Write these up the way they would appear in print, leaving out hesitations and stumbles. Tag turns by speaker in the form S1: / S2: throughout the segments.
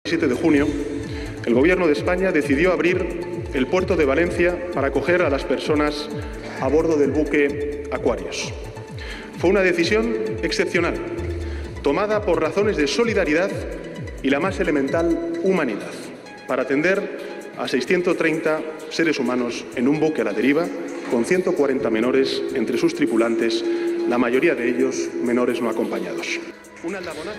S1: El 7 de junio, el Gobierno de España decidió abrir el puerto de Valencia para acoger a las personas a bordo del buque Aquarius. Fue una decisión excepcional, tomada por razones de solidaridad y la más elemental humanidad, para atender a 630 seres humanos en un buque a la deriva, con 140 menores entre sus tripulantes, la mayoría de ellos menores no acompañados.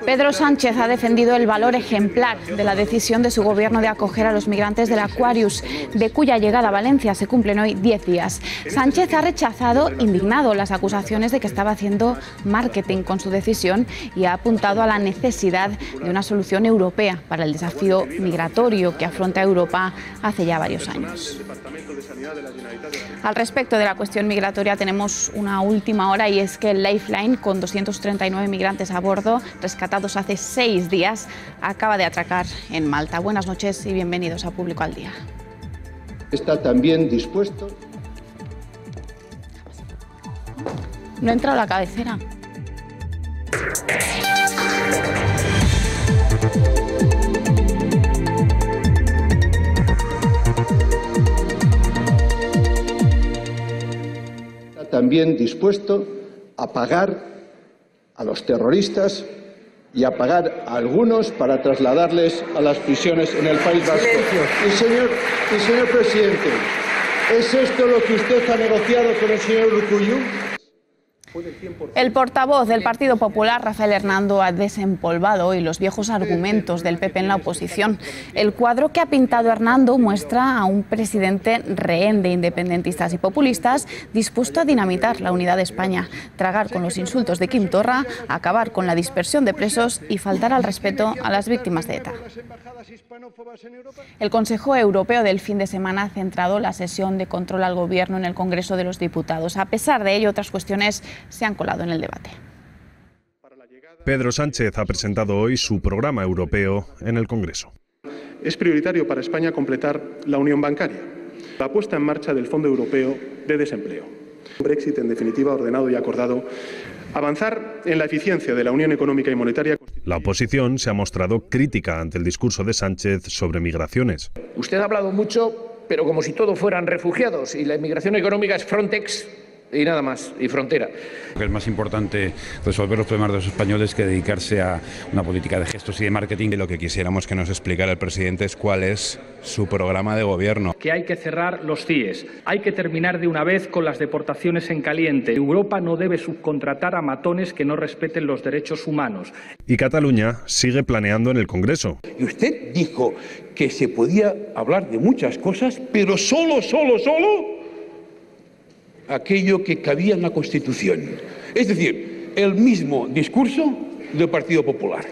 S2: Pedro Sánchez ha defendido el valor ejemplar de la decisión de su gobierno de acoger a los migrantes del Aquarius, de cuya llegada a Valencia se cumplen hoy 10 días. Sánchez ha rechazado, indignado, las acusaciones de que estaba haciendo marketing con su decisión y ha apuntado a la necesidad de una solución europea para el desafío migratorio que afronta Europa hace ya varios años. Al respecto de la cuestión migratoria tenemos una última hora, y es que el Lifeline, con 239 migrantes a bordo, rescatados hace 6 días, acaba de atracar en Malta. Buenas noches y bienvenidos a Público al Día.
S3: Está también dispuesto.
S2: No ha entrado la cabecera.
S3: También dispuesto a pagar a los terroristas y a pagar a algunos para trasladarles a las prisiones en el País Vasco. Y señor presidente, ¿es esto lo que usted ha negociado con el señor Urkullu?
S2: El portavoz del Partido Popular, Rafael Hernando, ha desempolvado hoy los viejos argumentos del PP en la oposición. El cuadro que ha pintado Hernando muestra a un presidente rehén de independentistas y populistas, dispuesto a dinamitar la unidad de España, tragar con los insultos de Quim Torra, acabar con la dispersión de presos y faltar al respeto a las víctimas de ETA. El Consejo Europeo del fin de semana ha centrado la sesión de control al Gobierno en el Congreso de los Diputados. A pesar de ello, otras cuestiones se han colado en el debate.
S4: Pedro Sánchez ha presentado hoy su programa europeo en el Congreso.
S1: Es prioritario para España completar la unión bancaria, la puesta en marcha del Fondo Europeo de Desempleo, un Brexit en definitiva ordenado y acordado, avanzar en la eficiencia de la Unión Económica y Monetaria.
S4: La oposición se ha mostrado crítica ante el discurso de Sánchez sobre migraciones.
S5: Usted ha hablado mucho, pero como si todo fueran refugiados, y la inmigración económica es Frontex y nada más, y frontera.
S6: Es más importante resolver los problemas de los españoles que dedicarse a una política de gestos y de marketing.
S7: Lo que quisiéramos que nos explicara el presidente es cuál es su programa de gobierno.
S8: Que hay que cerrar los CIES, hay que terminar de una vez con las deportaciones en caliente. Europa no debe subcontratar a matones que no respeten los derechos humanos.
S4: Y Cataluña sigue planeando en el Congreso.
S9: Y usted dijo que se podía hablar de muchas cosas, pero solo aquello que cabía en la Constitución. Es decir, el mismo discurso del Partido Popular.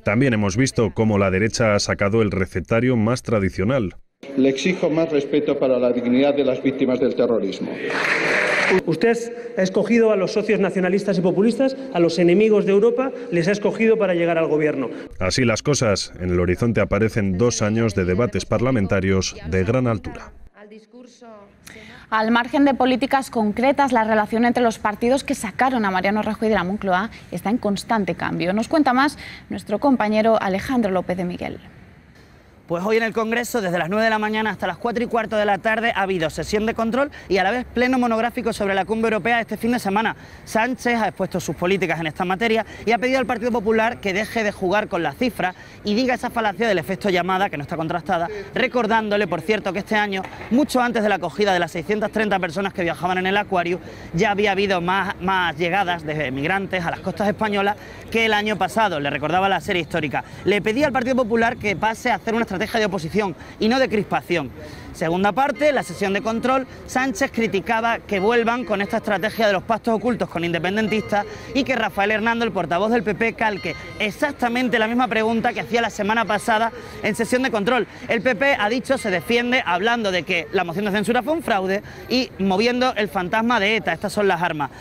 S4: También hemos visto cómo la derecha ha sacado el recetario más tradicional.
S3: Le exijo más respeto para la dignidad de las víctimas del terrorismo.
S10: Usted ha escogido a los socios nacionalistas y populistas, a los enemigos de Europa, les ha escogido para llegar al gobierno.
S4: Así las cosas, en el horizonte aparecen 2 años de debates parlamentarios de gran altura.
S2: Al margen de políticas concretas, la relación entre los partidos que sacaron a Mariano Rajoy de la Moncloa está en constante cambio. Nos cuenta más nuestro compañero Alejandro López de Miguel.
S11: Pues hoy en el Congreso, desde las 9 de la mañana hasta las 4:15 de la tarde, ha habido sesión de control y a la vez pleno monográfico sobre la Cumbre Europea este fin de semana. Sánchez ha expuesto sus políticas en esta materia y ha pedido al Partido Popular que deje de jugar con las cifras y diga esa falacia del efecto llamada, que no está contrastada, recordándole, por cierto, que este año, mucho antes de la acogida de las 630 personas que viajaban en el Aquarius, ya había habido más llegadas de migrantes a las costas españolas que el año pasado. Le recordaba la serie histórica. Le pedía al Partido Popular que pase a hacer una estrategia de oposición y no de crispación. Segunda parte, la sesión de control, Sánchez criticaba que vuelvan con esta estrategia de los pactos ocultos con independentistas y que Rafael Hernando, el portavoz del PP, calque exactamente la misma pregunta que hacía la semana pasada en sesión de control. El PP, ha dicho, se defiende hablando de que la moción de censura fue un fraude y moviendo el fantasma de ETA. Estas son las armas.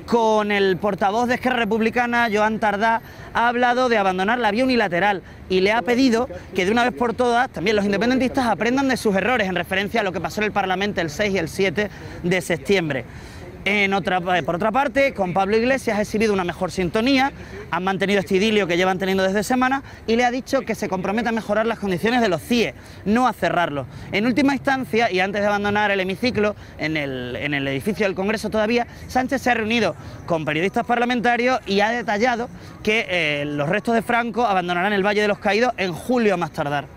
S11: Con el portavoz de Esquerra Republicana, Joan Tardá, ha hablado de abandonar la vía unilateral y le ha pedido que de una vez por todas también los independentistas aprendan de sus errores en referencia a lo que pasó en el Parlamento el 6 y el 7 de septiembre. Por otra parte, con Pablo Iglesias ha exhibido una mejor sintonía, han mantenido este idilio que llevan teniendo desde semanas y le ha dicho que se compromete a mejorar las condiciones de los CIE, no a cerrarlos. En última instancia, y antes de abandonar el hemiciclo, en el edificio del Congreso todavía, Sánchez se ha reunido con periodistas parlamentarios y ha detallado que los restos de Franco abandonarán el Valle de los Caídos en julio a más tardar.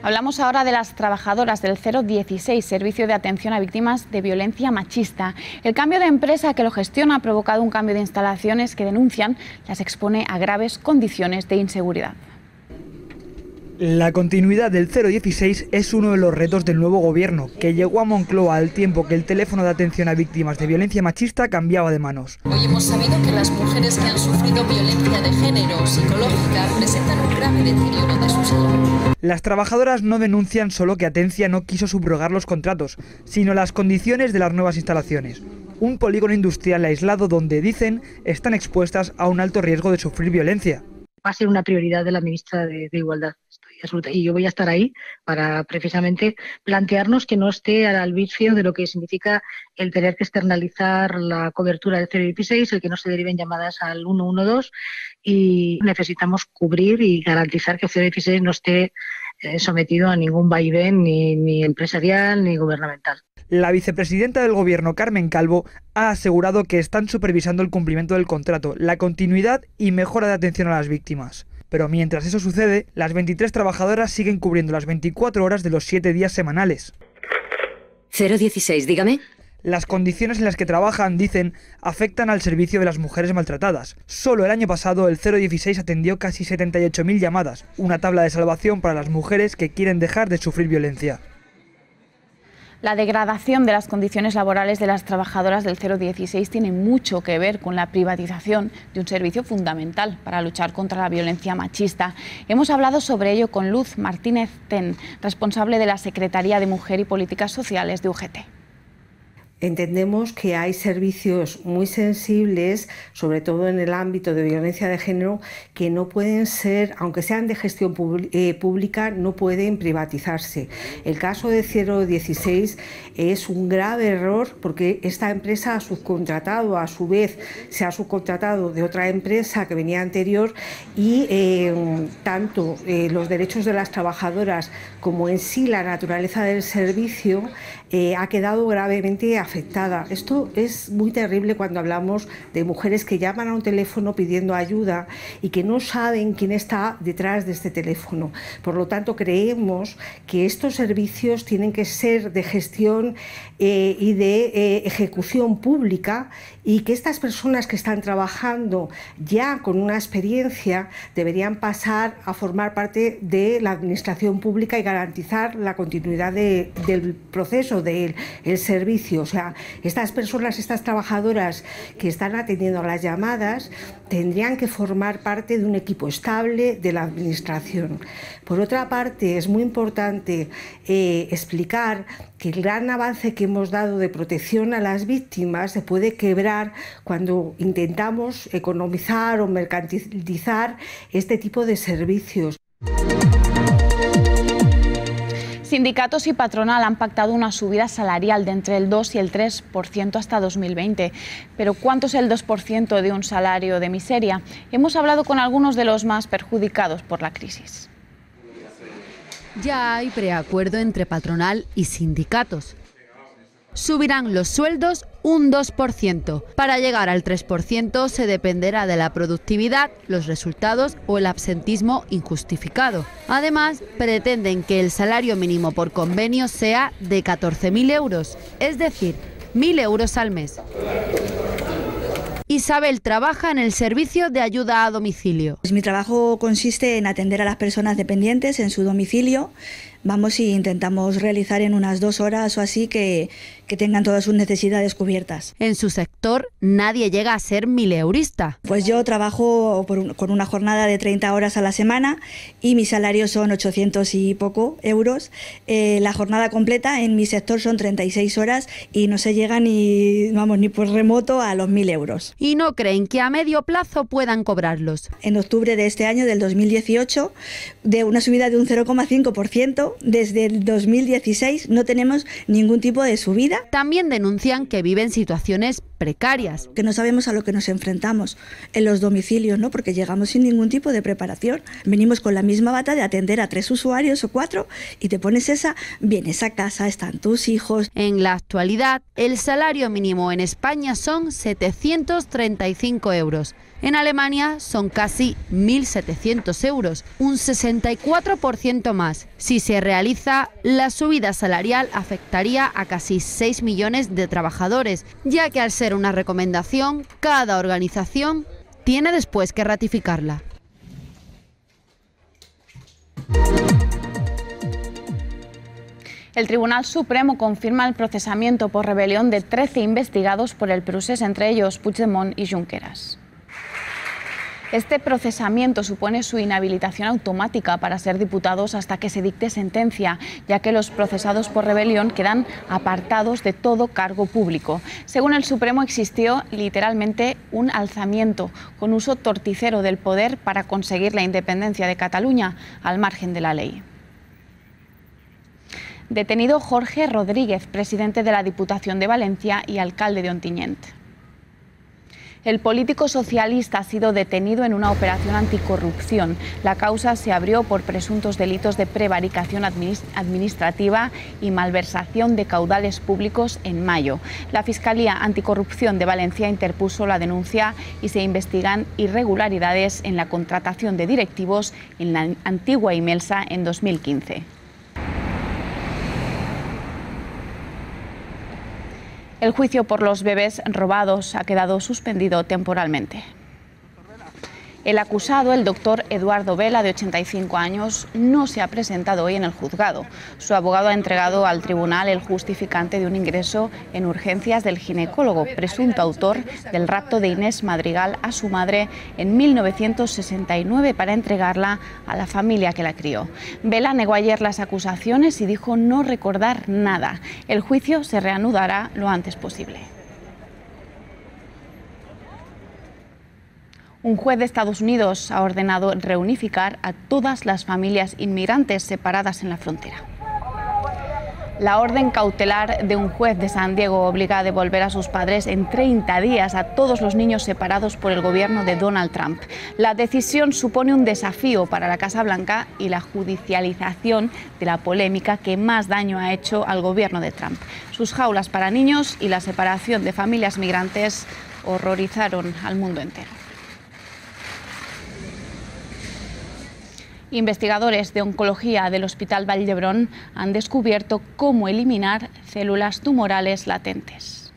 S2: Hablamos ahora de las trabajadoras del 016, Servicio de Atención a Víctimas de Violencia Machista. El cambio de empresa que lo gestiona ha provocado un cambio de instalaciones que denuncian las expone a graves condiciones de inseguridad.
S12: La continuidad del 016 es uno de los retos del nuevo gobierno, que llegó a Moncloa al tiempo que el teléfono de atención a víctimas de violencia machista cambiaba de manos.
S13: Hoy hemos sabido que las mujeres que han sufrido violencia de género o psicológica presentan un grave deterioro de su salud.
S12: Las trabajadoras no denuncian solo que Atencia no quiso subrogar los contratos, sino las condiciones de las nuevas instalaciones. Un polígono industrial aislado donde, dicen, están expuestas a un alto riesgo de sufrir violencia.
S14: Va a ser una prioridad de la ministra de Igualdad. Y yo voy a estar ahí para precisamente plantearnos que no esté al albedrío de lo que significa el tener que externalizar la cobertura del 016, el que no se deriven llamadas al 112 y necesitamos cubrir y garantizar que el 016 no esté sometido a ningún vaivén ni empresarial ni gubernamental.
S12: La vicepresidenta del Gobierno, Carmen Calvo, ha asegurado que están supervisando el cumplimiento del contrato, la continuidad y mejora de atención a las víctimas. Pero mientras eso sucede, las 23 trabajadoras siguen cubriendo las 24 horas de los 7 días semanales.
S15: 016, dígame.
S12: Las condiciones en las que trabajan, dicen, afectan al servicio de las mujeres maltratadas. Solo el año pasado el 016 atendió casi 78.000 llamadas, una tabla de salvación para las mujeres que quieren dejar de sufrir violencia.
S2: La degradación de las condiciones laborales de las trabajadoras del 016 tiene mucho que ver con la privatización de un servicio fundamental para luchar contra la violencia machista. Hemos hablado sobre ello con Luz Martínez Ten, responsable de la Secretaría de Mujer y Políticas Sociales de UGT.
S16: Entendemos que hay servicios muy sensibles, sobre todo en el ámbito de violencia de género, que no pueden ser, aunque sean de gestión pública, no pueden privatizarse. El caso de 016 es un grave error porque esta empresa ha subcontratado, a su vez se ha subcontratado de otra empresa que venía anterior y tanto los derechos de las trabajadoras como en sí la naturaleza del servicio ha quedado gravemente afectada. Esto es muy terrible cuando hablamos de mujeres que llaman a un teléfono pidiendo ayuda y que no saben quién está detrás de este teléfono. Por lo tanto, creemos que estos servicios tienen que ser de gestión y de ejecución pública y que estas personas que están trabajando ya con una experiencia deberían pasar a formar parte de la administración pública y garantizar la continuidad del proceso, del servicio. O sea, estas personas, estas trabajadoras que están atendiendo a las llamadas tendrían que formar parte de un equipo estable de la administración. Por otra parte, es muy importante explicar que el gran avance que hemos dado de protección a las víctimas se puede quebrar cuando intentamos economizar o mercantilizar este tipo de servicios.
S2: Sindicatos y patronal han pactado una subida salarial de entre el 2 y el 3% hasta 2020. Pero ¿cuánto es el 2% de un salario de miseria? Hemos hablado con algunos de los más perjudicados por la crisis.
S17: Ya hay preacuerdo entre patronal y sindicatos. Subirán los sueldos un 2%. Para llegar al 3% se dependerá de la productividad, los resultados o el absentismo injustificado. Además, pretenden que el salario mínimo por convenio sea de 14.000 euros, es decir, 1.000 euros al mes. Isabel trabaja en el servicio de ayuda a domicilio.
S18: Mi trabajo consiste en atender a las personas dependientes en su domicilio. Vamos y intentamos realizar en unas 2 horas o así que tengan todas sus necesidades cubiertas.
S17: En su sector nadie llega a ser mileurista.
S18: Pues yo trabajo con una jornada de 30 horas a la semana y mi salario son 800 y poco euros. La jornada completa en mi sector son 36 horas y no se llega ni por remoto a los 1.000 euros.
S17: Y no creen que a medio plazo puedan cobrarlos.
S18: En octubre de este año, del 2018, de una subida de un 0,5%, pero desde el 2016 no tenemos ningún tipo de subida.
S17: También denuncian que viven situaciones precarias.
S18: Que no sabemos a lo que nos enfrentamos en los domicilios, ¿no? Porque llegamos sin ningún tipo de preparación. Venimos con la misma bata de atender a 3 usuarios o 4 y te pones vienes a casa, están tus hijos.
S17: En la actualidad, el salario mínimo en España son 735 euros. En Alemania son casi 1.700 euros, un 64% más. Si se realiza, la subida salarial afectaría a casi 6 millones de trabajadores, ya que al ser una recomendación, cada organización tiene después que ratificarla.
S2: El Tribunal Supremo confirma el procesamiento por rebelión de 13 investigados por el procés, entre ellos Puigdemont y Junqueras. Este procesamiento supone su inhabilitación automática para ser diputados hasta que se dicte sentencia, ya que los procesados por rebelión quedan apartados de todo cargo público. Según el Supremo, existió literalmente un alzamiento con uso torticero del poder para conseguir la independencia de Cataluña al margen de la ley. Detenido Jorge Rodríguez, presidente de la Diputación de Valencia y alcalde de Ontinyent. El político socialista ha sido detenido en una operación anticorrupción. La causa se abrió por presuntos delitos de prevaricación administrativa y malversación de caudales públicos en mayo. La Fiscalía Anticorrupción de Valencia interpuso la denuncia y se investigan irregularidades en la contratación de directivos en la antigua Imelsa en 2015. El juicio por los bebés robados ha quedado suspendido temporalmente. El acusado, el doctor Eduardo Vela, de 85 años, no se ha presentado hoy en el juzgado. Su abogado ha entregado al tribunal el justificante de un ingreso en urgencias del ginecólogo, presunto autor del rapto de Inés Madrigal a su madre en 1969 para entregarla a la familia que la crió. Vela negó ayer las acusaciones y dijo no recordar nada. El juicio se reanudará lo antes posible. Un juez de Estados Unidos ha ordenado reunificar a todas las familias inmigrantes separadas en la frontera. La orden cautelar de un juez de San Diego obliga a devolver a sus padres en 30 días a todos los niños separados por el gobierno de Donald Trump. La decisión supone un desafío para la Casa Blanca y la judicialización de la polémica que más daño ha hecho al gobierno de Trump. Sus jaulas para niños y la separación de familias migrantes horrorizaron al mundo entero. Investigadores de oncología del Hospital Vall d'Hebron han descubierto cómo eliminar células tumorales latentes.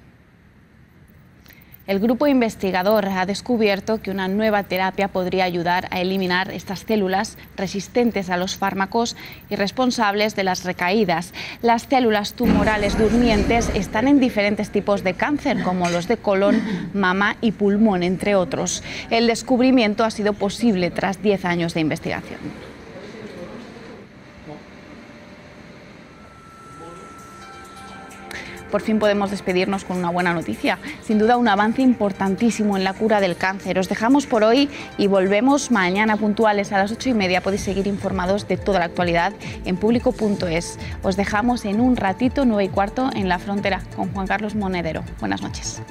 S2: El grupo investigador ha descubierto que una nueva terapia podría ayudar a eliminar estas células resistentes a los fármacos y responsables de las recaídas. Las células tumorales durmientes están en diferentes tipos de cáncer, como los de colon, mama y pulmón, entre otros. El descubrimiento ha sido posible tras 10 años de investigación. Por fin podemos despedirnos con una buena noticia. Sin duda, un avance importantísimo en la cura del cáncer. Os dejamos por hoy y volvemos mañana puntuales a las 8:30. Podéis seguir informados de toda la actualidad en público.es. Os dejamos en un ratito, 9:15, en La Frontera, con Juan Carlos Monedero. Buenas noches.